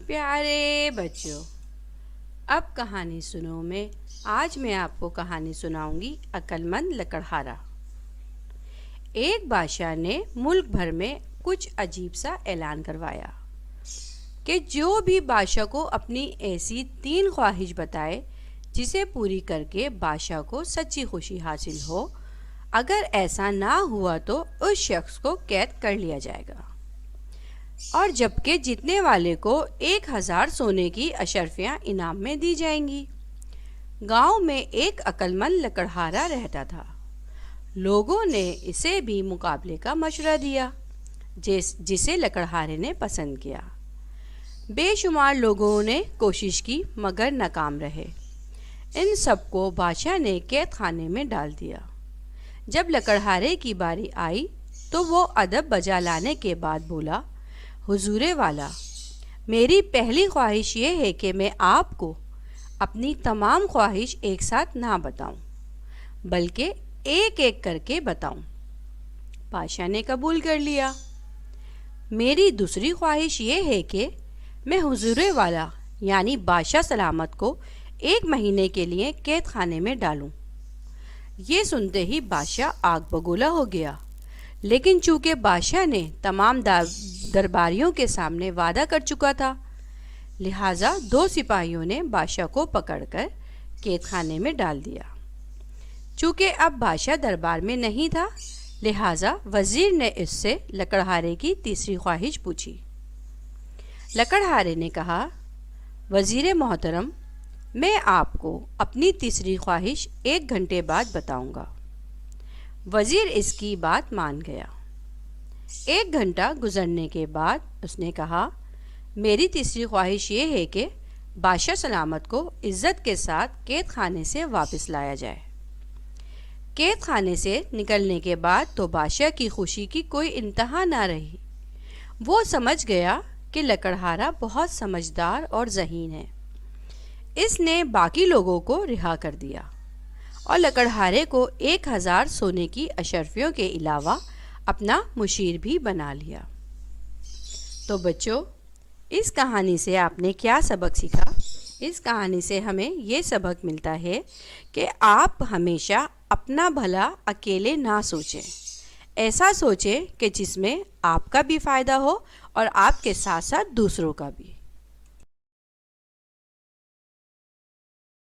پیارے بچوں، اب کہانی سنو میں آج میں آپ کو کہانی سناؤں گی عقل مند لکڑہارا۔ ایک بادشاہ نے ملک بھر میں کچھ عجیب سا اعلان کروایا کہ جو بھی بادشاہ کو اپنی ایسی 3 خواہش بتائے جسے پوری کر کے بادشاہ کو سچی خوشی حاصل ہو، اگر ایسا نہ ہوا تو اس شخص کو قید کر لیا جائے گا، اور جبکہ جیتنے والے کو 1000 سونے کی اشرفیاں انعام میں دی جائیں گی۔ گاؤں میں ایک عقل مند لکڑہارا رہتا تھا۔ لوگوں نے اسے بھی مقابلے کا مشورہ دیا، جسے لکڑہارے نے پسند کیا۔ بے شمار لوگوں نے کوشش کی مگر ناکام رہے۔ ان سب کو بادشاہ نے قید خانے میں ڈال دیا۔ جب لکڑہارے کی باری آئی تو وہ ادب بجا لانے کے بعد بولا، حضور والا، میری پہلی خواہش یہ ہے کہ میں آپ کو اپنی تمام خواہش ایک ساتھ نہ بتاؤں بلکہ ایک ایک کر کے بتاؤں۔ بادشاہ نے قبول کر لیا۔ میری دوسری خواہش یہ ہے کہ میں حضور والا یعنی بادشاہ سلامت کو 1 مہینے کے لیے قید خانے میں ڈالوں۔ یہ سنتے ہی بادشاہ آگ بگولا ہو گیا، لیکن چونکہ بادشاہ نے تمام درباریوں کے سامنے وعدہ کر چکا تھا، لہٰذا 2 سپاہیوں نے بادشاہ کو پکڑ کر قید خانے میں ڈال دیا۔ چونکہ اب بادشاہ دربار میں نہیں تھا، لہٰذا وزیر نے اس سے لکڑہارے کی تیسری خواہش پوچھی۔ لکڑہارے نے کہا، وزیر محترم، میں آپ کو اپنی تیسری خواہش 1 گھنٹے بعد بتاؤں گا۔ وزیر اس کی بات مان گیا۔ 1 گھنٹہ گزرنے کے بعد اس نے کہا، میری تیسری خواہش یہ ہے کہ بادشاہ سلامت کو عزت کے ساتھ قید خانے سے واپس لایا جائے۔ قید خانے سے نکلنے کے بعد تو بادشاہ کی خوشی کی کوئی انتہا نہ رہی۔ وہ سمجھ گیا کہ لکڑہارا بہت سمجھدار اور ذہین ہے۔ اس نے باقی لوگوں کو رہا کر دیا اور لکڑہارے کو 1000 سونے کی اشرفیوں کے علاوہ اپنا مشیر بھی بنا لیا۔ تو بچوں، اس کہانی سے آپ نے کیا سبق سیکھا؟ اس کہانی سے ہمیں یہ سبق ملتا ہے کہ آپ ہمیشہ اپنا بھلا اکیلے نہ سوچیں، ایسا سوچیں کہ جس میں آپ کا بھی فائدہ ہو اور آپ کے ساتھ ساتھ دوسروں کا بھی۔